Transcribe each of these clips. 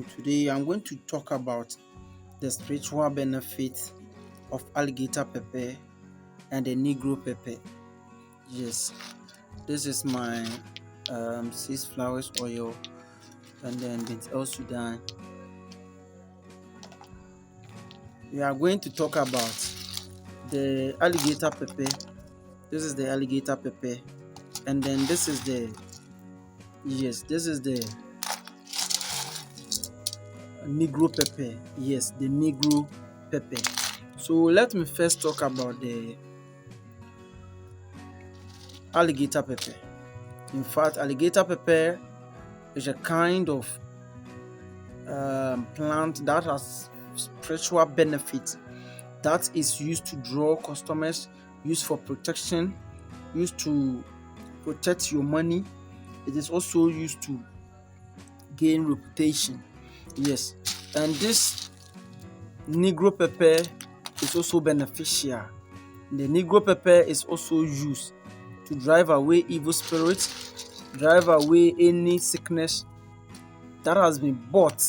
Today I'm going to talk about the spiritual benefits of alligator pepper and the Negro pepper. Yes, this is my six flowers oil and then Bint El Sudan. We are going to talk about the alligator pepper. This is the alligator pepper, and then this is the Negro pepper. Yes, the Negro pepper. So let me first talk about the alligator pepper. In fact, alligator pepper is a kind of plant that has spiritual benefit that is used to draw customers, used for protection, used to protect your money. It is also used to gain reputation. Yes, and this Negro pepper is also beneficial. The Negro pepper is also used to drive away evil spirits, drive away any sickness that has been bought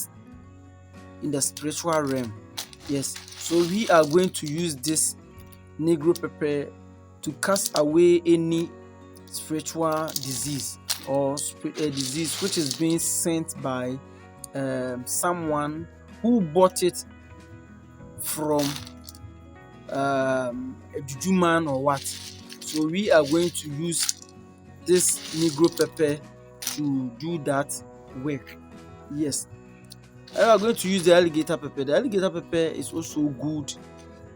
in the spiritual realm. Yes, so we are going to use this Negro pepper to cast away any spiritual disease or a disease which is being sent by someone who bought it from a juju man or what. So we are going to use this Negro pepper to do that work. Yes, we are going to use the alligator pepper. The alligator pepper is also good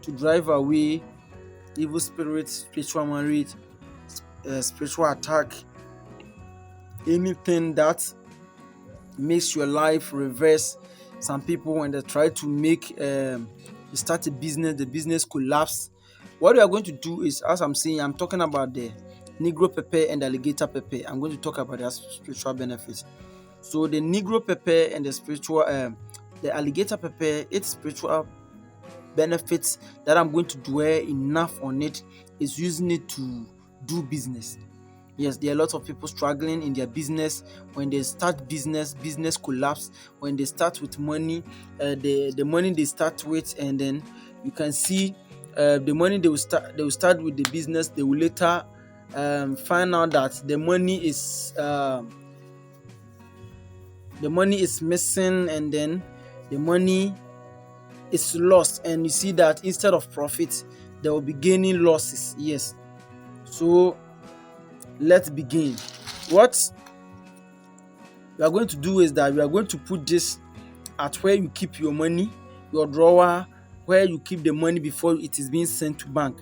to drive away evil spirits, spiritual marriage, spiritual attack, anything that makes your life reverse. Some people, when they try to make start a business, the business collapse. What we are going to do is, as I'm saying, I'm talking about the Negro pepper and the alligator pepper. I'm going to talk about their spiritual benefits. So the Negro pepper and the alligator pepper, its spiritual benefits that I'm going to dwell enough on it is using it to do business. Yes, there are lots of people struggling in their business. When they start business collapse. When they start with money, the money they start with, and then you can see the money they will start with the business. They will later find out that the money is missing, and then the money is lost, and you see that instead of profit, they will be gaining losses. Yes, so let's begin. What we are going to do is that we are going to put this at where you keep your money, your drawer, where you keep the money before it is being sent to bank.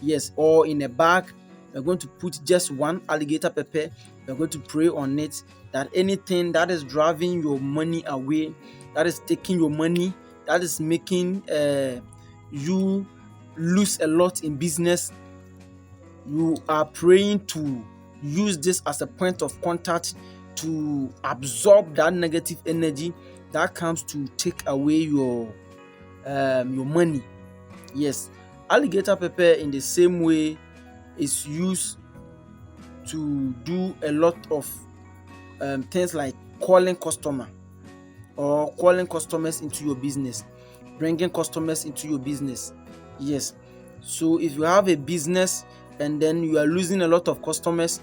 Yes, or in a bag. We are going to put just one alligator pepper. We are going to pray on it that anything that is driving your money away, that is taking your money, that is making you lose a lot in business, you are praying to use this as a point of contact to absorb that negative energy that comes to take away your money. Yes, alligator pepper in the same way is used to do a lot of things like calling customer or calling customers into your business, bringing customers into your business. Yes, so if you have a business and then you are losing a lot of customers,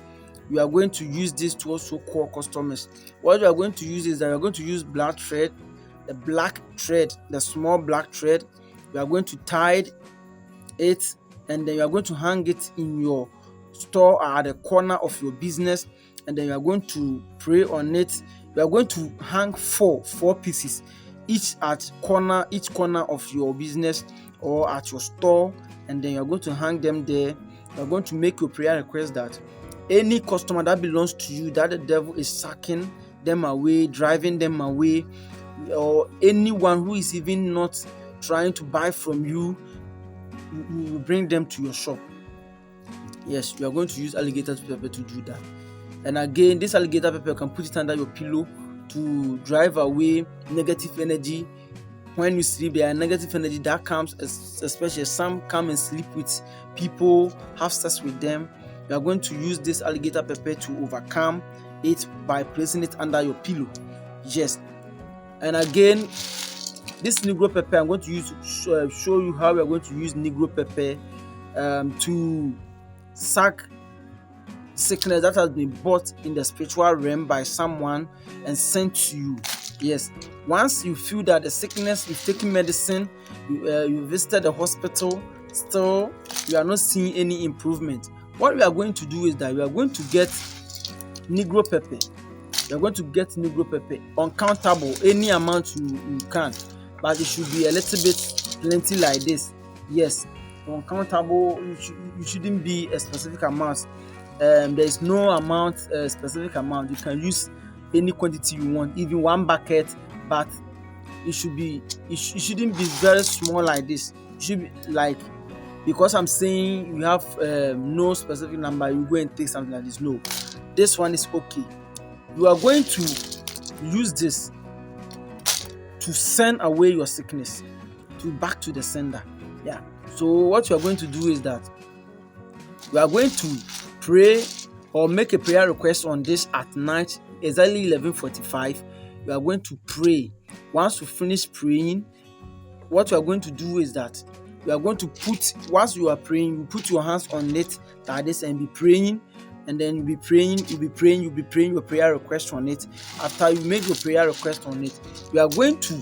you are going to use this to also call customers. What you are going to use is that you are going to use black thread, the small black thread. You are going to tie it, and then you are going to hang it in your store or at the corner of your business, and then you are going to pray on it. You are going to hang four pieces, each corner of your business or at your store, and then you are going to hang them there. You are going to make your prayer request that any customer that belongs to you, that the devil is sacking them away, driving them away, or anyone who is even not trying to buy from you, you bring them to your shop. Yes, you are going to use alligator pepper to do that. And again, this alligator pepper, you can put it under your pillow to drive away negative energy. When you sleep, there are negative energy that comes, especially some come and sleep with people, have sex with them. You are going to use this alligator pepper to overcome it by placing it under your pillow. Yes, And again, this Negro pepper, I'm going to use show you how we are going to use Negro pepper to sack sickness that has been bought in the spiritual realm by someone and sent to you. Yes, once you feel that the sickness, you've taken medicine, you visited the hospital, still you are not seeing any improvement, what we are going to do is that we are going to get Negro pepper. You are going to get Negro pepper, uncountable, any amount you can, but it should be a little bit plenty like this. Yes, uncountable, you shouldn't be a specific amount. There is no amount, specific amount. You can use any quantity you want, even 1 bucket, but it shouldn't be very small like this. It should be like, because I'm saying you have no specific number, you go and take something like this. No, this one is okay. You are going to use this to send away your sickness back to the sender. Yeah. So what you are going to do is that we are going to pray or make a prayer request on this at night, exactly 11:45. We are going to pray. Once you finish praying, what you are going to do is that you are going to whilst you are praying, you put your hands on it like this and be praying. And then you'll be praying your prayer request on it. After you make your prayer request on it, you are going to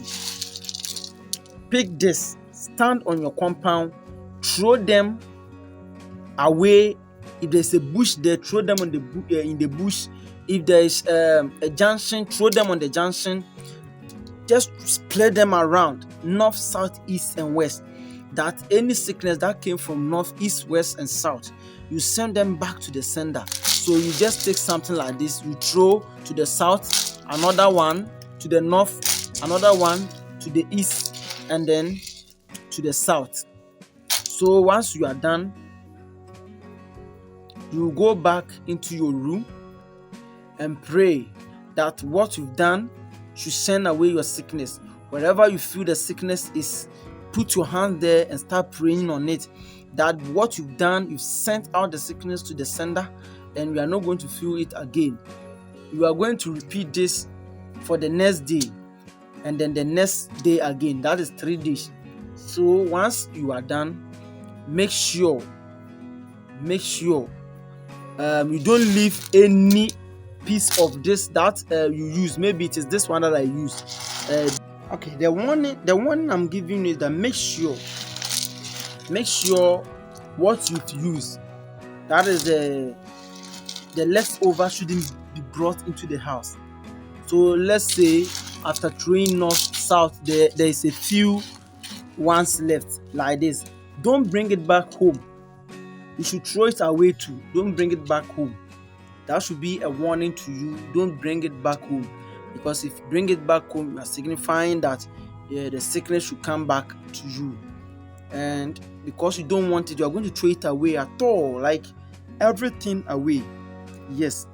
pick this, stand on your compound, throw them away. If there's a bush there, throw them in the bush. If there is a junction, throw them on the junction. Just spread them around, north, south, east, and west. That any sickness that came from north, east, west, and south, you send them back to the sender. So you just take something like this, you throw to the south, another one to the north, another one to the east, and then to the south. So once you are done, you go back into your room and pray that what you've done should send away your sickness. Wherever you feel the sickness is, put your hand there and start praying on it. That what you've done, you've sent out the sickness to the sender, and we are not going to feel it again. You are going to repeat this for the next day, and then the next day again. That is 3 days. So once you are done, make sure you don't leave any piece of this that you use. Maybe it is this one that I used. Okay, the warning I'm giving you is that make sure what you've used, that is the leftover, shouldn't be brought into the house. So let's say after throwing north, south, there is a few ones left like this. Don't bring it back home. You should throw it away too. Don't bring it back home. That should be a warning to you. Don't bring it back home, because if you bring it back home, you are signifying that the sickness should come back to you. And because you don't want it, you are going to throw it away at all, like everything away. Yes.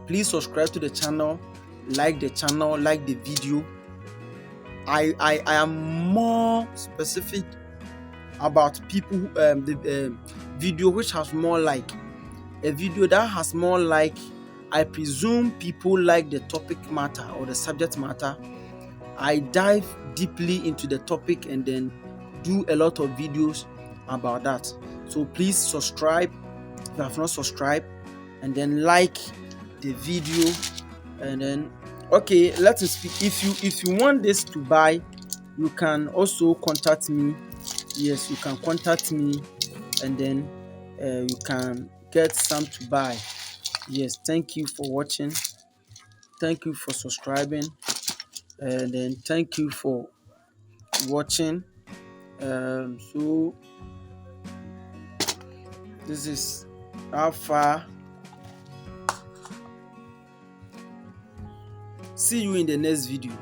Please subscribe to the channel, like the video. I am more specific about people the video which has more like. A video that has more like, I presume people like the topic matter or the subject matter. I dive deeply into the topic and then do a lot of videos about that. So please subscribe if you have not subscribed, and then like the video. And then okay, let us speak. If you want this to buy, you can also contact me. Yes, you can contact me, and then you can get some to buy. Yes, thank you for watching. Thank you for subscribing, and then thank you for watching. So this is how far. See you in the next video.